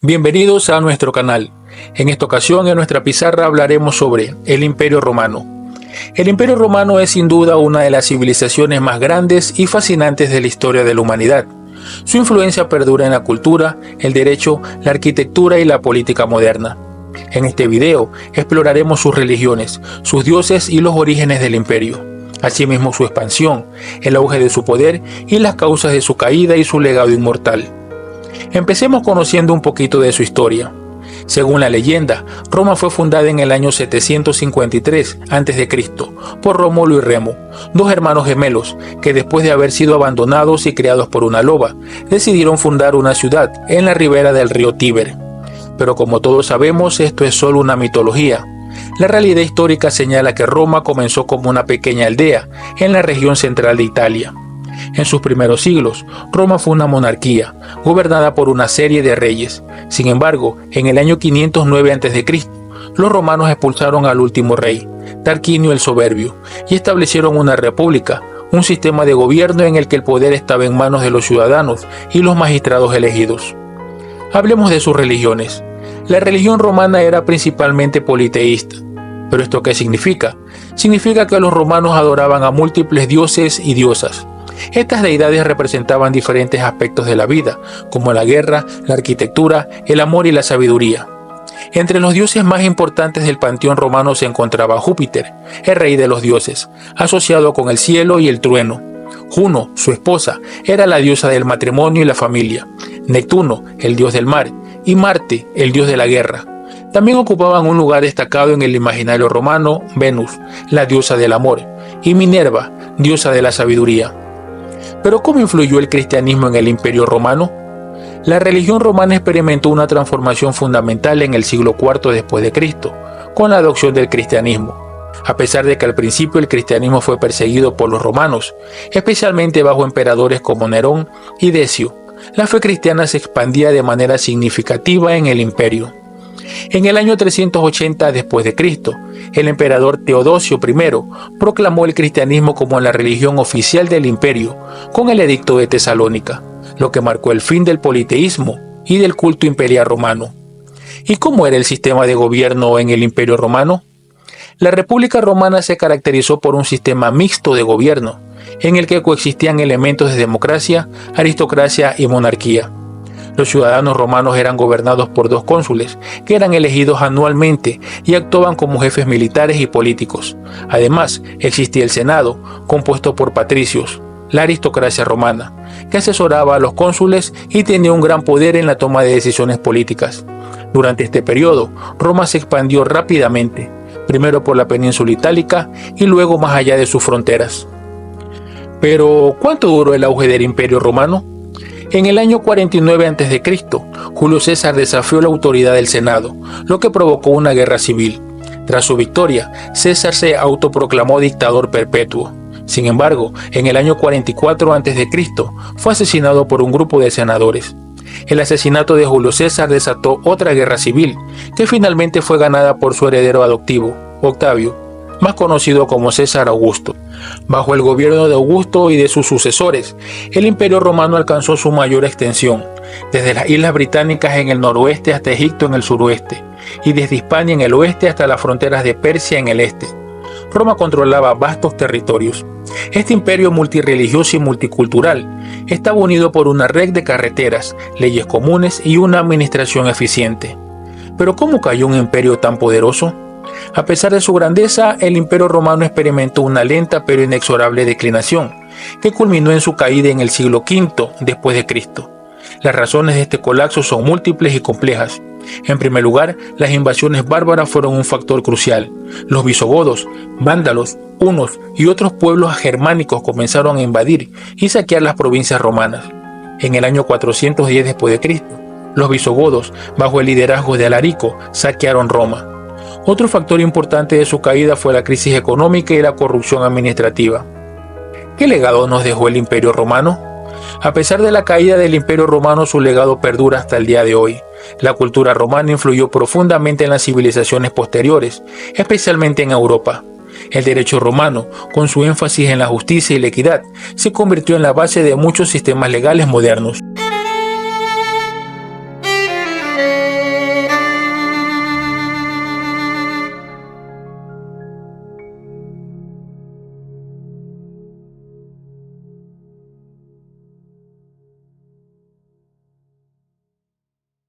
Bienvenidos a nuestro canal. En esta ocasión en nuestra pizarra hablaremos sobre el Imperio Romano. El Imperio Romano es sin duda una de las civilizaciones más grandes y fascinantes de la historia de la humanidad. Su influencia perdura en la cultura, el derecho, la arquitectura y la política moderna. En este video exploraremos sus religiones, sus dioses y los orígenes del imperio. Asimismo su expansión, el auge de su poder y las causas de su caída y su legado inmortal. Empecemos conociendo un poquito de su historia. Según la leyenda, Roma fue fundada en el año 753 a.C. por Rómulo y Remo, dos hermanos gemelos que después de haber sido abandonados y criados por una loba, decidieron fundar una ciudad en la ribera del río Tíber. Pero como todos sabemos, esto es solo una mitología. La realidad histórica señala que Roma comenzó como una pequeña aldea en la región central de Italia. En sus primeros siglos, Roma fue una monarquía, gobernada por una serie de reyes. Sin embargo, en el año 509 a.C., los romanos expulsaron al último rey, Tarquinio el Soberbio, y establecieron una república, un sistema de gobierno en el que el poder estaba en manos de los ciudadanos y los magistrados elegidos. Hablemos de sus religiones. La religión romana era principalmente politeísta. ¿Pero esto qué significa? Significa que los romanos adoraban a múltiples dioses y diosas. Estas deidades representaban diferentes aspectos de la vida, como la guerra, la arquitectura, el amor y la sabiduría. Entre los dioses más importantes del panteón romano se encontraba Júpiter, el rey de los dioses, asociado con el cielo y el trueno. Juno, su esposa, era la diosa del matrimonio y la familia. Neptuno, el dios del mar, y Marte, el dios de la guerra. También ocupaban un lugar destacado en el imaginario romano Venus, la diosa del amor, y Minerva, diosa de la sabiduría. ¿Pero cómo influyó el cristianismo en el Imperio Romano? La religión romana experimentó una transformación fundamental en el siglo IV después de Cristo, con la adopción del cristianismo. A pesar de que al principio el cristianismo fue perseguido por los romanos, especialmente bajo emperadores como Nerón y Decio, la fe cristiana se expandía de manera significativa en el imperio. En el año 380 después de Cristo, el emperador Teodosio I proclamó el cristianismo como la religión oficial del imperio con el Edicto de Tesalónica, lo que marcó el fin del politeísmo y del culto imperial romano. ¿Y cómo era el sistema de gobierno en el Imperio Romano? La República Romana se caracterizó por un sistema mixto de gobierno, en el que coexistían elementos de democracia, aristocracia y monarquía. Los ciudadanos romanos eran gobernados por dos cónsules, que eran elegidos anualmente y actuaban como jefes militares y políticos. Además, existía el Senado, compuesto por patricios, la aristocracia romana, que asesoraba a los cónsules y tenía un gran poder en la toma de decisiones políticas. Durante este periodo, Roma se expandió rápidamente, primero por la península itálica y luego más allá de sus fronteras. Pero, ¿cuánto duró el auge del Imperio Romano? En el año 49 a.C., Julio César desafió la autoridad del Senado, lo que provocó una guerra civil. Tras su victoria, César se autoproclamó dictador perpetuo. Sin embargo, en el año 44 a.C., fue asesinado por un grupo de senadores. El asesinato de Julio César desató otra guerra civil, que finalmente fue ganada por su heredero adoptivo, Octavio, más conocido como César Augusto. Bajo el gobierno de Augusto y de sus sucesores, el Imperio Romano alcanzó su mayor extensión, desde las Islas Británicas en el noroeste hasta Egipto en el suroeste, y desde Hispania en el oeste hasta las fronteras de Persia en el este. Roma controlaba vastos territorios. Este imperio multirreligioso y multicultural estaba unido por una red de carreteras, leyes comunes y una administración eficiente. ¿Pero cómo cayó un imperio tan poderoso? A pesar de su grandeza, el Imperio Romano experimentó una lenta pero inexorable declinación, que culminó en su caída en el siglo V después de Cristo. Las razones de este colapso son múltiples y complejas. En primer lugar, las invasiones bárbaras fueron un factor crucial. Los visigodos, vándalos, hunos y otros pueblos germánicos comenzaron a invadir y saquear las provincias romanas. En el año 410 después de Cristo, los visigodos, bajo el liderazgo de Alarico, saquearon Roma. Otro factor importante de su caída fue la crisis económica y la corrupción administrativa. ¿Qué legado nos dejó el Imperio Romano? A pesar de la caída del Imperio Romano, su legado perdura hasta el día de hoy. La cultura romana influyó profundamente en las civilizaciones posteriores, especialmente en Europa. El derecho romano, con su énfasis en la justicia y la equidad, se convirtió en la base de muchos sistemas legales modernos.